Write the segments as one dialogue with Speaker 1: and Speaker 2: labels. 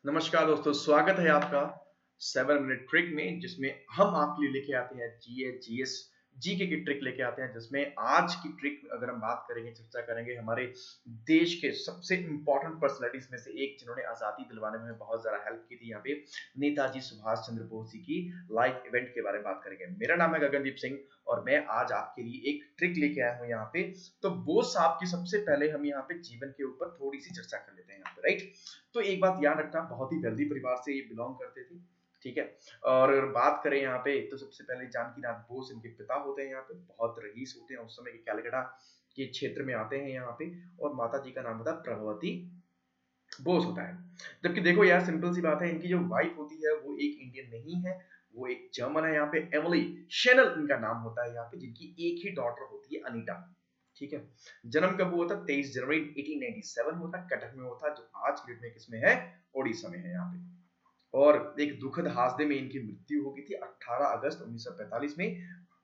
Speaker 1: नमस्कार दोस्तों, स्वागत है आपका 7 मिनट ट्रिक में, जिसमें हम आपके लिए लेके आते हैं जीएस जीके की ट्रिक लेके आते हैं। जिसमें आज की ट्रिक अगर हम बात करेंगे, चर्चा करेंगे हमारे देश के सबसे इंपॉर्टेंट पर्सनालिटीज में से एक, जिन्होंने आजादी दिलवाने में बहुत ज्यादा हेल्प की थी। यहाँ पे नेताजी सुभाष चंद्र बोस जी की लाइफ इवेंट के बारे में बात करेंगे। मेरा नाम है गगनदीप सिंह और मैं आज आपके लिए एक ट्रिक लेके आया हूँ यहाँ पे। तो बोस साहब की सबसे पहले हम यहाँ पे जीवन के ऊपर थोड़ी सी चर्चा कर लेते हैं यहाँ पे, राइट। तो एक बात याद रखना, बहुत ही वेल्दी परिवार से ये बिलोंग करते थे, ठीक है। और अगर बात करें यहाँ पे, तो सबसे पहले जानकी नाथ बोस इनके पिता होते हैं। यहाँ पे बहुत रईस होते हैं उस समय के, कलकत्ता के क्षेत्र में आते हैं यहाँ पे। और माता जी का नाम होता है प्रभवती बोस होता है। जबकि देखो यार, सिंपल सी बात है, इनकी जो वाइफ होती है वो एक इंडियन नहीं है, वो एक जर्मन है। यहाँ पे एमिली शेनल इनका नाम होता है यहाँ पे, जिनकी एक ही डॉटर होती है अनीता, ठीक है। जन्म कब हुआ था? 23 जनवरी 1897 होता है, कटक में होता है, जो आज की डेट में किसमें है? ओडिशा में है यहाँ पे। और एक दुखद हादसे में इनकी मृत्यु हो गई थी 18 अगस्त 1945 में।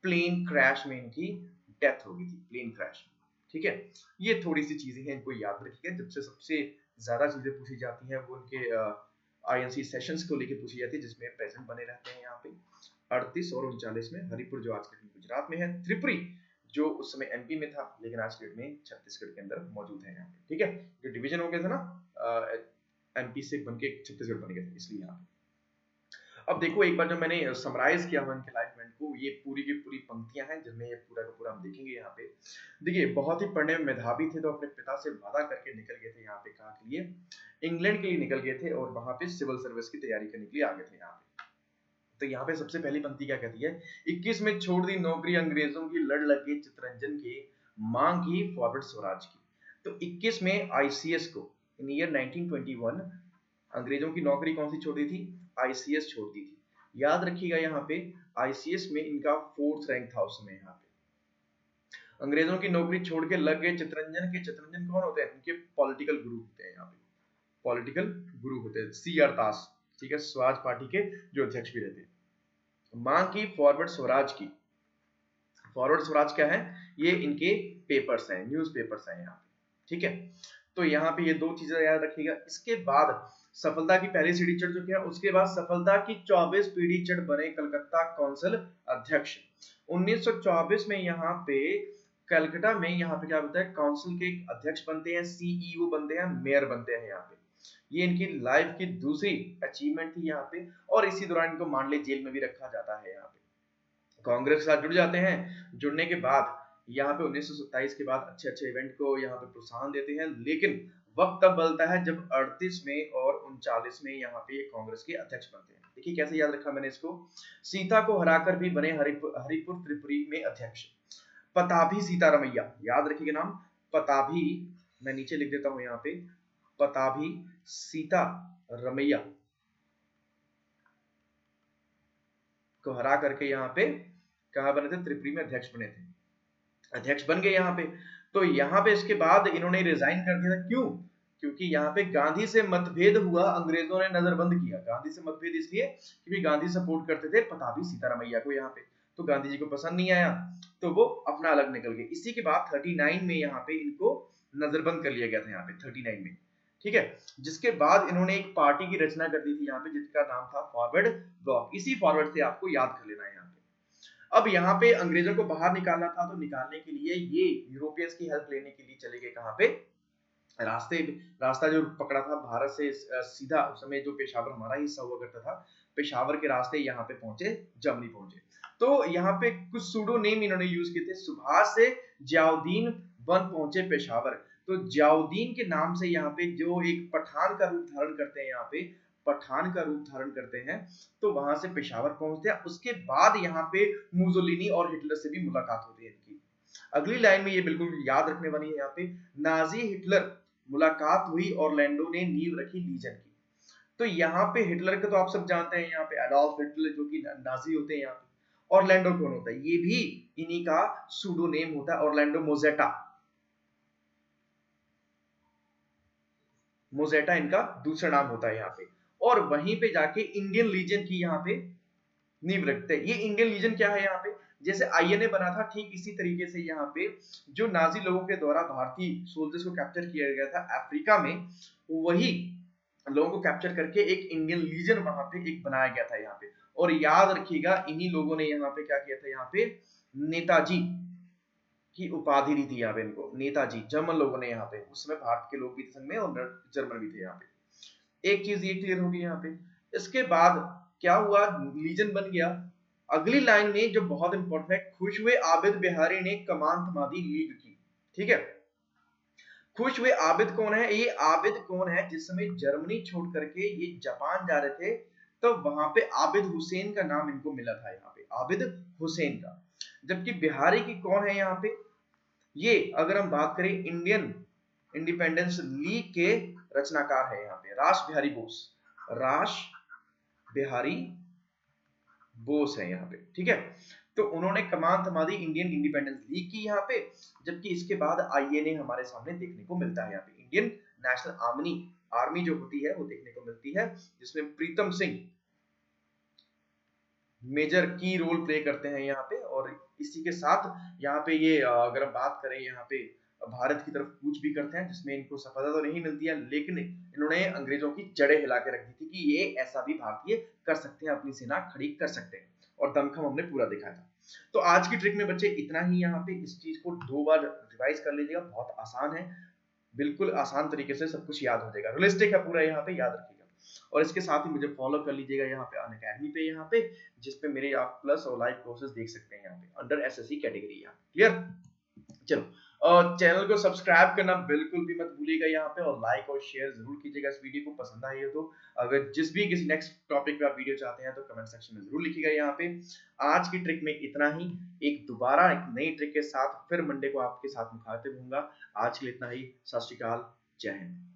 Speaker 1: प्लेन क्रैश में इनकी डेथ हो गई थी, प्लेन क्रैश, ठीक है। ये थोड़ी सी चीजें हैं, इनको याद रखिएगा। जब से सबसे ज्यादा चीजें पूछी जाती हैं वो उनके आईएनसी सेशंस को लेके पूछी जाती है, जिसमें प्रेजेंट बने रहते हैं यहाँ पे 38 और 39 में। हरिपुर जो आज के गुजरात में है, त्रिपुरी जो उस समय एमपी में था, लेकिन आज के डेट में छत्तीसगढ़ के अंदर मौजूद है यहाँ पे, ठीक है। जो डिवीजन हो गया था ना, एमपी से बन के छत्तीसगढ़ बन गया था, इसलिए यहाँ पे। अब देखो, एक बार जब मैंने समराइज किया हुआ इनके लाइफ इवेंट को, ये पूरी की पूरी पंक्तियां हैं जिनमें ये पूरा का पूरा हम देखेंगे यहाँ पे। देखिए, बहुत ही पढ़ने में मेधावी थे, तो अपने पिता से वादा करके निकल गए थे यहाँ पे। कहाँ के लिए? इंग्लैंड के लिए निकल गए थे, और वहां पे सिविल सर्विस की तैयारी करने के लिए आ गए थे यहाँ पे। तो यहाँ पे सबसे पहली पंक्ति क्या कहती है? 21 में छोड़ दी नौकरी अंग्रेजों की, लड़ लगे चितरंजन के, मांग की फॉरवर्ड स्वराज की। तो 21 में आईसीएस को, इन ईयर 1921, अंग्रेजों की नौकरी कौन सी छोड़ दी थी? आईसीएस छोड़ दी थी। याद रखिएगा यहाँ पे, आईसीएस में इनका 4th रैंक था उस समय। यहाँ पे अंग्रेजों की नौकरी छोड़ के लग गए चितरंजन के। चितरंजन कौन होते हैं? इनके पॉलिटिकल गुरु होते हैं यहाँ पे, पॉलिटिकल गुरु होते हैं, सी आर दास, ठीक है, स्वराज पार्टी के जो अध्यक्ष भी रहते हैं। मांग की फॉरवर्ड स्वराज की। फॉरवर्ड स्वराज क्या है? ये इनके पेपर्स हैं, न्यूज पेपर्स हैं यहाँ पे, ठीक है। तो यहाँ पे ये दो चीजें याद रखिएगा। इसके बाद सफलता की पहली सीढ़ी चढ़ चुके हैं, उसके बाद सफलता की 24 पीढ़ी चढ़ बने कलकत्ता काउंसिल अध्यक्ष। 1924 में यहाँ पे कलकत्ता में यहाँ पे क्या होता है? काउंसिल के अध्यक्ष बनते हैं, सीईओ बनते हैं, मेयर बनते हैं यहाँ पे। ये इनकी लाइफ की दूसरी अचीवमेंट थी यहाँ पे। और इसी दौरान इनको मांडले जेल में भी रखा जाता है यहाँ पे। कांग्रेस के साथ जुड़ जाते हैं। जुड़ने के बाद यहाँ पे 1927 के बाद अच्छे अच्छे इवेंट को यहाँ पे प्रोत्साहन देते हैं। लेकिन वक्त तब बदलता है जब 38 में और 39 में यहाँ पे ये कांग्रेस के अध्यक्ष बनते हैं। देखिए कैसे याद रखा मैंने इसको। सीता को हराकर भी बने हरिपुर त्रिपुरी में अध्यक्ष। पताभी सीतारमैया, याद रखिएगा नाम पताभी, मैं नीचे लिख देता हूं यहाँ पे, पताभी सीता रमैया को हरा करके यहाँ पे कहा बने थे? त्रिपुरी में अध्यक्ष बने थे, अध्यक्ष बन गए यहाँ पे। तो यहाँ पे इसके बाद इन्होंने रिजाइन कर दिया था। क्यों? क्योंकि यहाँ पे गांधी से मतभेद हुआ, अंग्रेजों ने नजरबंद किया। गांधी से मतभेद इसलिए क्योंकि गांधी सपोर्ट करते थे पताभी सीतारमैया को यहाँ पे, तो गांधी जी को पसंद नहीं आया, तो वो अपना अलग निकल गए। इसी के बाद 39 में यहाँ पे इनको नजरबंद कर लिया गया था यहाँ पे 39 में, ठीक है। जिसके बाद इन्होंने एक पार्टी की रचना कर दी थी यहाँ पे, जिसका नाम था फॉरवर्ड ब्लॉक। इसी फॉरवर्ड से आपको याद कर लेना है यहाँ पे। अब यहाँ पे अंग्रेजों को बाहर निकालना था, तो निकालने के लिए ये यूरोपियंस की हेल्प लेने के लिए चले गए कहाँ पे? रास्ता जो पकड़ा था भारत से सीधा, उस समय जो पेशावर हमारा हिस्सा हुआ करता था, पेशावर के रास्ते यहाँ पे पहुंचे, जर्मनी पहुंचे। तो यहाँ पे कुछ सूडो नेम इन्होंने यूज किए थे। सुभाष से जियाउद्दीन बन पहुंचे पेशावर। तो जियाउद्दीन के नाम से यहाँ पे जो एक पठान का रूप धारण करते हैं, यहाँ पे पठान का रूप धारण करते हैं, तो वहां से पेशावर पहुंचते हैं। उसके बाद यहाँ पे मुसोलिनी और हिटलर से भी मुलाकात होती है इनकी। अगली लाइन में ये बिल्कुल याद रखने वाली है यहाँ पे, नाजी हिटलर मुलाकात हुई, ऑरलैंडो ने नींव रखी लीजन की। तो यहाँ पे हिटलर का तो आप सब जानते हैं, यहाँ पे एडोल्फ हिटलर जो कि नाजी होते हैं यहाँ पे। ऑरलैंडो कौन होता है? ये भी इन्हीं का सूडो नेम होता है, ऑरलैंडो मोजेटा। मोजेटा इनका दूसरा नाम होता है यहाँ पे। और वहीं पे जाके इंडियन लीजन की यहाँ पे नींव रखते हैं। ये इंडियन लीजन क्या है यहाँ पे? जैसे आईएनए बना था, ठीक इसी तरीके से यहाँ पे जो नाजी लोगों के द्वारा भारतीय सोल्जर्स को कैप्चर किया गया था अफ्रीका में, वही लोगों को कैप्चर करके एक इंडियन लीजन वहां पे एक बनाया गया था यहाँ पे। और याद रखिएगा इन्हीं लोगों ने यहाँ पे क्या किया था, यहाँ पे नेताजी की उपाधि दी थी यहाँ पे इनको, नेताजी। जर्मन लोगों ने यहाँ पे, उस समय भारत के लोग भी थे संग में और जर्मन भी थे यहाँ पे। एक चीज ये क्लियर होगी यहाँ पे। इसके बाद क्या हुआ, लीजन बन गया। अगली लाइन में जो बहुत इंपॉर्टेंट है, खुश हुए आबिद बिहारी ने कमान थमा दी लीग की। ठीक है, खुश हुए आबिद कौन है, ये आबिद कौन है, जिस समय जर्मनी छोड़ करके ये जापान जा रहे थे तो वहां पे आबिद हुसैन का नाम इनको मिला था, यहाँ पे आबिद हुसैन का। जबकि बिहारी की कौन है यहाँ पे, ये अगर हम बात करें इंडियन इंडिपेंडेंस लीग के रचनाकार है यहाँ पे रास बिहारी बोस, रास बिहारी बोस है यहाँ पे। ठीक है, तो उन्होंने कमान थमा दी इंडियन इंडिपेंडेंस लीग की यहाँ पे। जबकि इसके बाद आईएनए हमारे सामने देखने को मिलता है यहाँ पे, इंडियन नेशनल आर्मी, आर्मी जो होती है वो देखने को मिलती है, जिसमें प्रीतम सिंह मेजर की रोल प्ले करते हैं यहाँ पे। और इसी के साथ यहाँ पे ये अगर हम बात करें यहाँ पे भारत की तरफ कूच भी करते हैं, जिसमें इनको सफलता तो नहीं मिलती है, लेकिन इन्होंने अंग्रेजों की जड़ें हिला के रख दी थी कि ये ऐसा भी भारतीय कर सकते हैं, अपनी सेना खड़ी कर सकते हैं। और दमखम हमने पूरा दिखाया था। तो आज की ट्रिक में बच्चे इतना ही, यहाँ पे इस चीज को 2 बार रिवाइज कर लीजिएगा, बहुत आसान है, बिल्कुल आसान तरीके से सब कुछ याद हो जाएगा, रियलिस्टिक है पूरा, यहाँ पे याद रखिएगा। और इसके साथ ही मुझे फॉलो कर लीजिएगा यहाँ पे अनअकैडमी पे, यहाँ पे जिसपे मेरे आप प्लस और लाइव कोर्सेज देख सकते हैं यहाँ पे अंडर एसएससी कैटेगरी। यहाँ क्लियर, चलो। और चैनल को सब्सक्राइब करना बिल्कुल भी मत भूलिएगा यहाँ पे, और लाइक और शेयर जरूर कीजिएगा इस वीडियो को, पसंद आई हो तो। अगर जिस भी किसी नेक्स्ट टॉपिक पे आप वीडियो चाहते हैं तो कमेंट सेक्शन में जरूर लिखिएगा यहाँ पे। आज की ट्रिक में इतना ही, एक दोबारा एक नई ट्रिक के साथ फिर मंडे को आपके साथ मुखातिब होऊंगा। आज के लिए इतना ही, सत श्री अकाल, जय हिंद।